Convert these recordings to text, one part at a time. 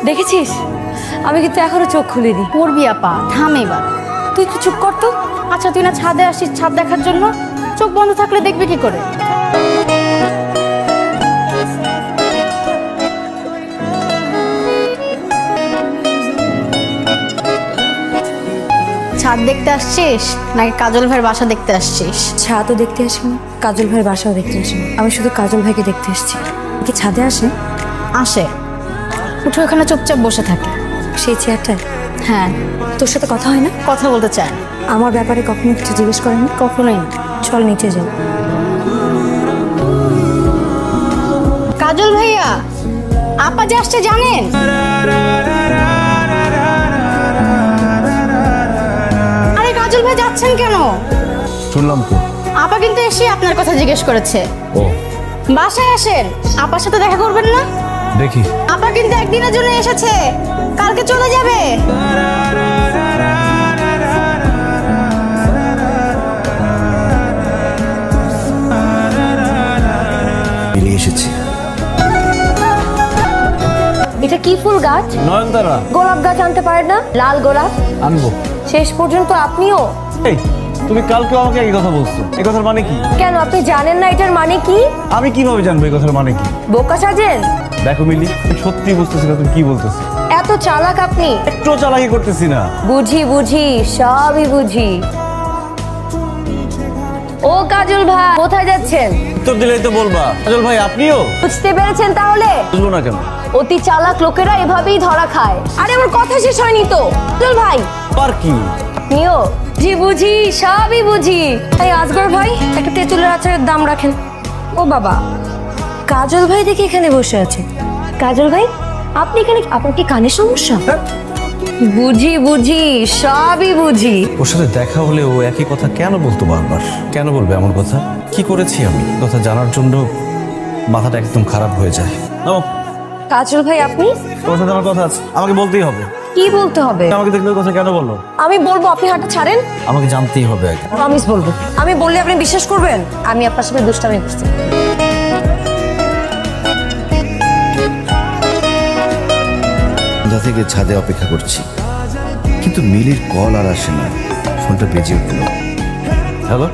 দেখেছিস আমি কিন্তু এখনো চোখ খুলিনি। পড়বি আপা, থাম এবার। তুই একটু চুপ কর তো। আচ্ছা তুই না ছাদে আসিস ছাদ দেখার জন্য, চোখ বন্ধ থাকলে দেখবি কি করে? ছাদ দেখতে আসছিস নাকি কাজল ভাইয়ের বাসা দেখতে আসছিস? ছাদও দেখতে আসিনি, কাজল ভাইয়ের বাসাও দেখতে আসিনি, আমি শুধু কাজল ভাইকে দেখতে এসেছি। কি ছাদে আসে? আসে, উঠে ওখানে চুপচাপ বসে থাকে। সেই চেয়ারটায়? হ্যাঁ। তোর সাথে কথা হয় না? কথা বলতে চায়। আমার ব্যাপারে কখনো কিছু জিজ্ঞেস করেনি? কখনোই না। চল নিচে যাও। কাজল ভাইয়া, আপা যে আসছে জানেন? আরে কাজল ভাই যাচ্ছেন কেন? শুনলাম তো। আপা কিন্তু এসে আপনার কথা জিজ্ঞেস করেছে। ও বাসায় আসেন, আপার সাথে দেখা করবেন না? দেখি। আপা কিন্তু একদিনের জন্য এসেছে, কালকে চলে যাবে। মিলে এসেছি। এটা কি ফুল গাছ? নয়নতারা। গোলাপ গাছ আনতে পারেন না? লাল গোলাপ আনবো। শেষ পর্যন্ত আপনিও? এই তুমি কালকে আমাকে এই কথা বলছো, এই কথার মানে কি? কেন আপনি জানেন না এটার মানে কি? আমি কিভাবে জানবো এই কথার মানে কি? বোকা সাজেন? দেখো মিলি, আমি সত্যি বুঝতেছি না তুমি কি বলতেছো। এত চালাক আপনি। একটু চালাকি করতেছি না। বুঝি বুঝি, সবই বুঝি। ও কাজল ভাই, কোথায় যাচ্ছেন? উত্তর দিলেই তো বলবা। কাজল ভাই আপনিও? বুঝতে পেরেছেন তাহলে? বুঝবো না কেন? অতি চালাক লোকেরা এভাবেই ধরা খায়। আরে আমার কথা শেষ হয়নি তো। কাজল ভাই আর কি? আপনিও? জি বুঝি, সবই বুঝি। তাই আজগর ভাই একটা তেঁতুলের আচারের দাম রাখেন। ও বাবা, কাজল ভাই দেখি এখানে বসে আছে। কাজল ভাই আপনি এখানে, আপনার কি কানের সমস্যা? বুঝি বুঝি, সবই বুঝি। ওর সাথে দেখা হলে ও একই কথা কেন বলতো বারবার? কেন বলবে এমন কথা? কি করেছি আমি? কথা জানার জন্য মাথাটা একদম খারাপ হয়ে যায়। কাজল ভাই আপনি? তোমার সাথে আমার কথা আছে, আমাকে বলতেই হবে। কি বলতে হবে? আমাকে দেখলে কথা কেন বলো? আমি বলবো, আপনি হাতটা ছাড়েন। আমাকে জানতেই হবে আগে। প্রমিস বলবো। আমি বললে আপনি বিশ্বাস করবেন? আমি আপনার সাথে দুষ্টামি করছি। সন্ধ্যা থেকে ছাদে অপেক্ষা করছি, কিন্তু মিলির কল আর আসে না। ফোনটা বেজে উঠল। হ্যালো?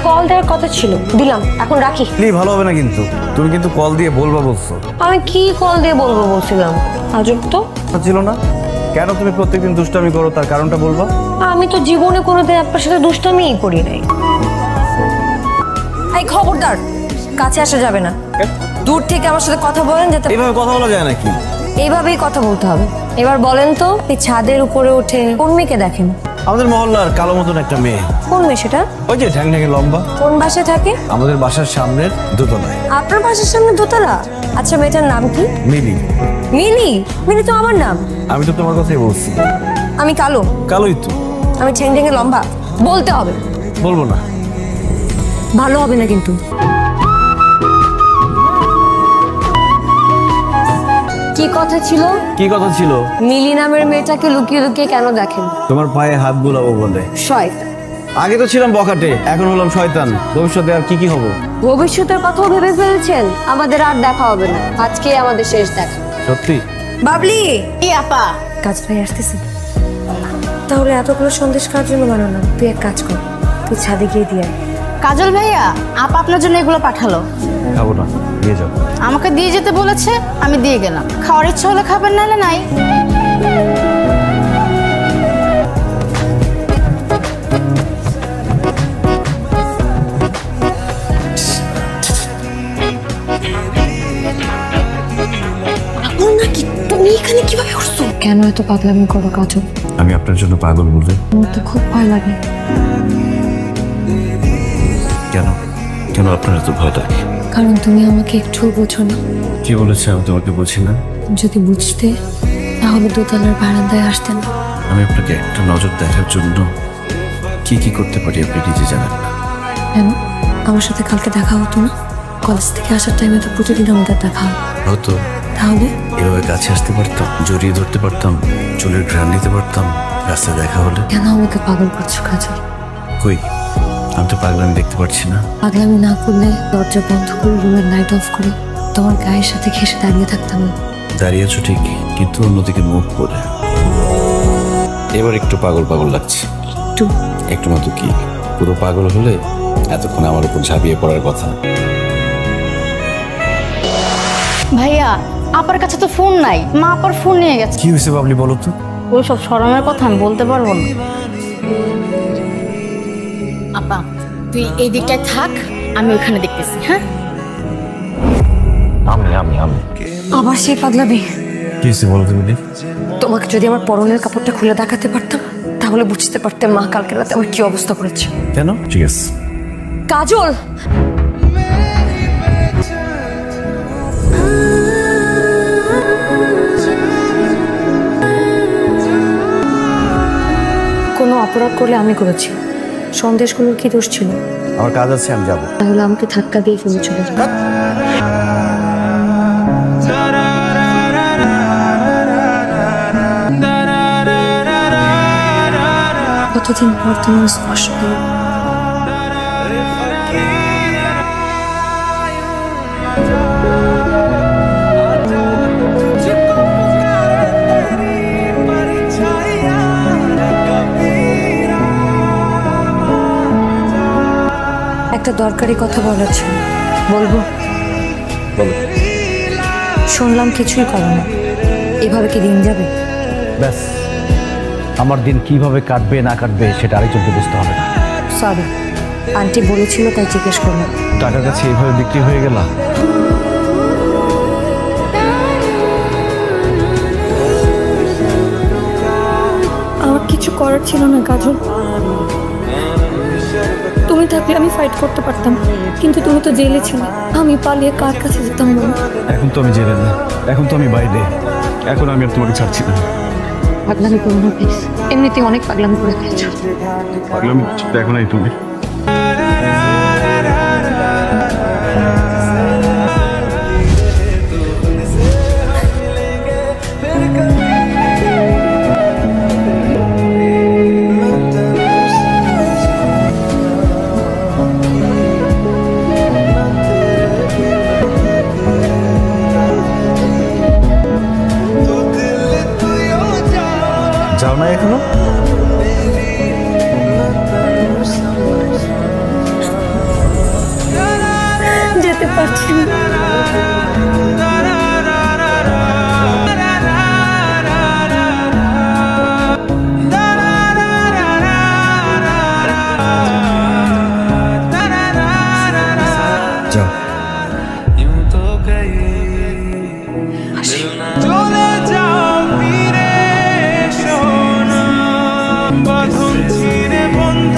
কল দেওয়ার কথা ছিল, দিলাম, এখন রাখি। ভালো হবে না কিন্তু, তুমি কিন্তু কল দিয়ে বলবা বলছো। আমি কি কল দিয়ে বলবো বলছিলাম? আজব তো। ছিল না? কেন তুমি প্রত্যেকদিন দুষ্টামি করো, তার কারণটা বলবা। আমি তো জীবনে কোনোদিন আপনার সাথে দুষ্টামিই করি নাই। এই খবরদার, কাছে আসা যাবে না। দূর থেকে আমার সাথে কথা বলেন, যাতে এইভাবে কথা বলা যায় নাকি? এইভাবেই কথা বলতে হবে। এবার বলেন তো, এই ছাদের উপরে উঠে কোন মেয়েকে দেখেন? আমাদের মহল্লার কালো মতন একটা মেয়ে। কোন মেয়ে সেটা? ওই যে ঢ্যাং ঢ্যাঙে লম্বা। কোন বাসায় থাকে? আমাদের বাসার সামনের দোতলায়। আপনার বাসার সামনে দোতলা? আচ্ছা, মেয়েটার নাম কি? মিলি। মিলি? মিলি তো আমার নাম। আমি তো তোমার কথাই বলছি। আমি কালো? কালোই তো। আমি ঠ্যাং ঠ্যাঙে লম্বা? বলতে হবে। বলবো না। ভালো হবে না কিন্তু। কি কথা ছিল? কি কথা ছিল? মিলি নামের মেয়েটাকে লুকিয়ে লুকিয়ে কেন দেখেন? তোমার পায়ে হাত বুলাবো বলে। শয়তান। আগে তো ছিলাম বখাটে, এখন হলাম শয়তান। ভবিষ্যতে আর কি কি হবো? ভবিষ্যতের কথাও ভেবে ফেলছেন? আমাদের আর দেখা হবে না, আজকে আমাদের শেষ দেখা। সত্যি? বাবলি। কি আপা? কাজ ভাই আসতেছে। তাহলে এতগুলো সন্দেশ কার জন্য বানানো? তুই এক কাজ কর, তুই ছাদে গিয়ে দিয়ে আয়। কাজল ভাইয়া, আপা আপনার জন্য এগুলো পাঠালো। খাবো না, দিয়ে যাবো। আমাকে দিয়ে যেতে বলেছে, আমি দিয়ে গেলাম। খাওয়ার ইচ্ছা হলে খাবেন, নাহলে নাই। নাকি তুমি এখানে কিভাবে উঠছো? কেন এত পাগলামি করো কাজল? আমি আপনার জন্য পাগল বলে? আমার তো খুব ভয় লাগে। কেন? কেন আপনার এত ভয় লাগে? কারণ তুমি আমাকে একটুও বোঝো না। কি বলেছে আমি তোমাকে বুঝি না? যদি বুঝতে, তাহলে দোতলার বারান্দায় আসতে না। আমি আপনাকে একটা নজর দেখার জন্য কি কি করতে পারি আপনি নিজে জানেন না। কেন? আমার সাথে কালকে দেখা হতো না? কলেজ থেকে আসার টাইমে তো প্রতিদিন আমাদের দেখা হতো। তাহলে এভাবে কাছে আসতে পারতাম, জড়িয়ে ধরতে পারতাম, চুলের ঘ্রাণ নিতে পারতাম। রাস্তায় দেখা হলে কেন আমাকে পাগল করছো কাজল? কই, আমি তো পাগলামি দেখতে পাচ্ছি না। পাগলামি না করলে দরজা বন্ধ করে রুমের লাইট অফ করে তোমার গায়ের সাথে ঘেঁষে দাঁড়িয়ে থাকতাম। দাঁড়িয়ে আছো ঠিক, কিন্তু অন্যদিকে মুখ করে। এবার একটু পাগল পাগল লাগছে। একটু একটু মতো কি, পুরো পাগল হলে এতক্ষণ আমার উপর ঝাঁপিয়ে পড়ার কথা। ভাইয়া আপার কাছে তো ফোন নাই, মা আপার ফোন নিয়ে গেছে। কি হয়েছে বাবলি বলো তো? ওই সব শরমের কথা আমি বলতে পারবো না। আপা তুই এই দিকটায় থাক, আমি ওখানে দেখতেছি। হ্যাঁ আমি আবার সেই পাগলামি। কি হয়েছে বলো তুমি? তোমাকে যদি আমার পরনের কাপড়টা খুলে দেখাতে পারতাম তাহলে বুঝতে পারতাম মা কালকে রাতে আমার কি অবস্থা করেছে। কেন? ঠিক আছে। কাজল, কোনো অপরাধ করলে আমি করেছি, সন্দেশগুলোর কি দোষ ছিল? আমার কাজ আছে, আমি যাবো। তাহলে আমাকে ধাক্কা দিয়ে ফেলে চলে যাবে। কতদিন পর তোমার স্পর্শ পেলাম। একটা দরকারি কথা বলার ছিল, বলবো? বলো। শুনলাম কিছুই করো না, এভাবে কি দিন যাবে? ব্যাস, আমার দিন কিভাবে কাটবে না কাটবে সেটা আরেকজনকে বুঝতে হবে না। সরি, আন্টি বলেছিল তাই জিজ্ঞেস করলাম। টাকার কাছে এইভাবে বিক্রি হয়ে গেলাম। আমার কিছু করার ছিল না কাজল। তুমি থাকলে আমি ফাইট করতে পারতাম, কিন্তু তুমি তো জেলে ছিলে। আমি পালিয়ে কার কাছে যেতাম বলো? এখন তো আমি জেলে না, এখন তো আমি বাইরে। এখন আমি আর তোমাকে ছাড়ছি না। পাগলামি করো না প্লিজ, এমনিতেই অনেক পাগলামি করে ফেলেছো। পাগলামি দেখো নাই তুমি? যাও না এখনো? যেতে পারছি না। যাও। চলে যাও ফিরে শোনা, বাঁধন ছিঁড়ে বন্ধ